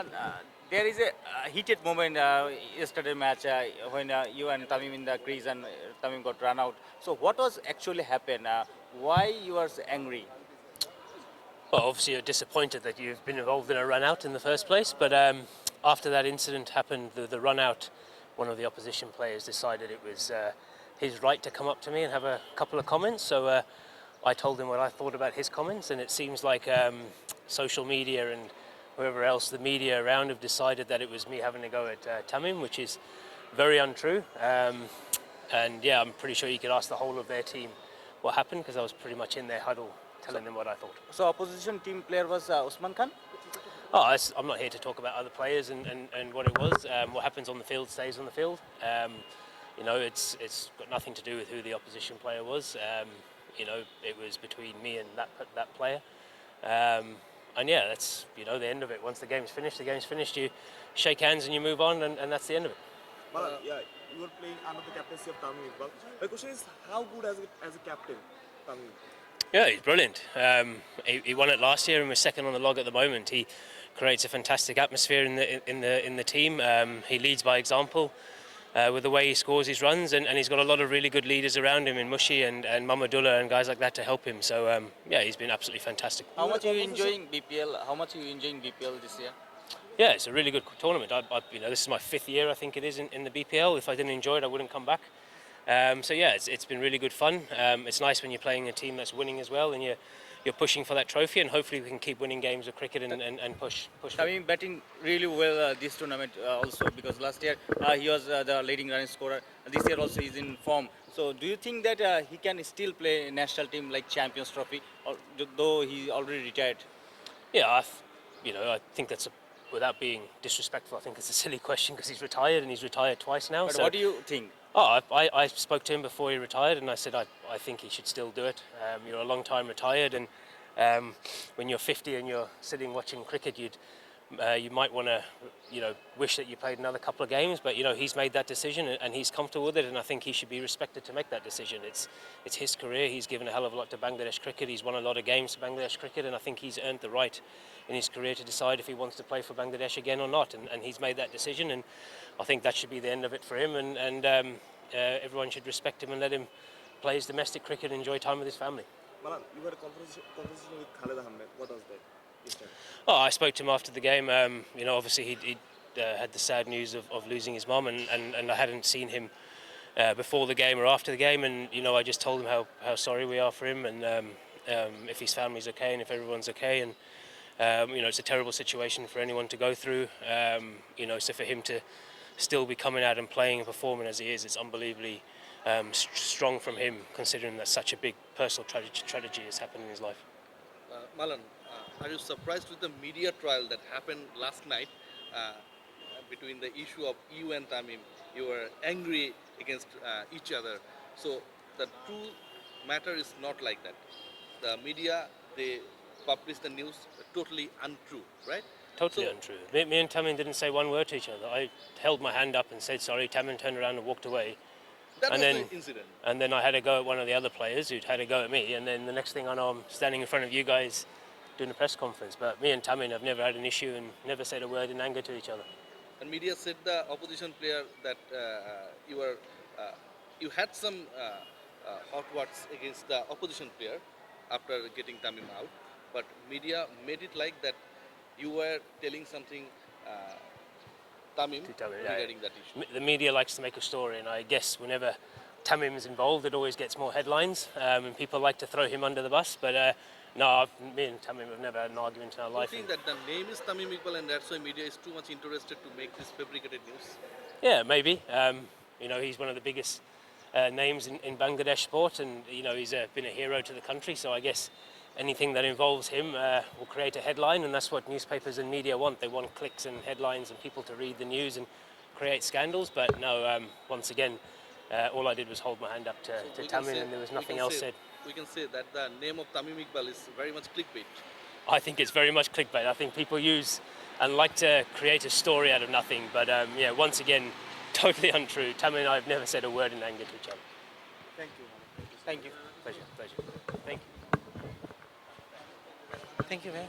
Malan, there is a heated moment yesterday match when you and Tamim in the crease and Tamim got run out. So what was actually happened? Why you are so angry? Well, obviously you're disappointed that you've been involved in a run out in the first place, but after that incident happened, the run out, one of the opposition players decided it was his right to come up to me and have a couple of comments. So I told him what I thought about his comments, and it seems like social media and whoever else, the media around, have decided that it was me having a go at Tamim, which is very untrue. And yeah, I'm pretty sure you could ask the whole of their team what happened, because I was pretty much in their huddle telling them what I thought. So opposition team player was Usman Khan? Oh, I'm not here to talk about other players and what it was. What happens on the field stays on the field. You know, it's got nothing to do with who the opposition player was. You know, it was between me and that player. And yeah, that's, you know, the end of it. Once the game's finished, you shake hands and you move on, and that's the end of it. Yeah, you were playing under the captaincy of Tamim Iqbal. My question is, how good as a captain, Tamim? Yeah, he's brilliant. He won it last year and was second on the log at the moment. He creates a fantastic atmosphere in the team. He leads by example with the way he scores his runs, and he's got a lot of really good leaders around him in Mushi and Mamadullah and guys like that to help him. So yeah, he's been absolutely fantastic. How much are you enjoying BPL? How much are you enjoying BPL this year? Yeah, it's a really good tournament. You know, this is my 5th year, I think it is, in the BPL. If I didn't enjoy it, I wouldn't come back. So yeah, it's been really good fun. It's nice when you're playing a team that's winning as well, and you're pushing for that trophy, and hopefully we can keep winning games of cricket and push. Tamim batting really well this tournament also, because last year he was the leading running scorer. This year also he's in form. So do you think that he can still play national team like Champions Trophy, or though he already retired? Yeah, you know, I think that's without being disrespectful, I think it's a silly question, because he's retired, and he's retired twice now. But so what do you think? Oh, I spoke to him before he retired, and I said I think he should still do it. You're a long time retired, and when you're 50 and you're sitting watching cricket, you might want to, you know, wish that you played another couple of games. But you know, he's made that decision, and he's comfortable with it, and I think he should be respected to make that decision. It's his career. He's given a hell of a lot to Bangladesh cricket. He's won a lot of games for Bangladesh cricket, and I think he's earned the right in his career to decide if he wants to play for Bangladesh again or not. And he's made that decision, and I think that should be the end of it for him. And everyone should respect him and let him play his domestic cricket and enjoy time with his family. Malan, you had a conversation with Khaled Ahmed. What was that? Oh, I spoke to him after the game. You know, obviously he had the sad news of losing his mum, and I hadn't seen him before the game or after the game, and you know, I just told him how sorry we are for him, and if his family's okay and if everyone's okay, and you know, it's a terrible situation for anyone to go through. You know, so for him to still be coming out and playing and performing as he is, it's unbelievably strong from him, considering that such a big personal tragedy has happened in his life. Malan, are you surprised with the media trial that happened last night between the issue of you and Tamim? You were angry against each other. So the true matter is not like that. The media, they published the news totally untrue, right? Totally untrue. Me and Tamim didn't say one word to each other. I held my hand up and said sorry. Tamim turned around and walked away. That was the incident. And then I had a go at one of the other players who'd had a go at me. And then the next thing I know, I'm standing in front of you guys doing a press conference. But me and Tamim have never had an issue and never said a word in anger to each other. And media said the opposition player that you had some hot words against the opposition player after getting Tamim out. But media made it like that you were telling something Tamim regarding that issue. The media likes to make a story, and I guess whenever Tamim is involved, it always gets more headlines, and people like to throw him under the bus. But no, me and Tamim have never had an argument in our life. Do you think that the name is Tamim Iqbal, and that's why media is too much interested to make this fabricated news? Yeah, maybe. You know, he's one of the biggest names in Bangladesh sport, and you know, he's been a hero to the country. So I guess anything that involves him will create a headline, and that's what newspapers and media want. They want clicks and headlines and people to read the news and create scandals. But no, once again, all I did was hold my hand up to Tamim, and there was nothing else said. We can say that the name of Tamim Iqbal is very much clickbait. I think it's very much clickbait. I think people use and like to create a story out of nothing. But yeah, once again, totally untrue. Tamim and I have never said a word in anger to each other. Thank you. Thank you. Pleasure. Thank you. Thank you, man.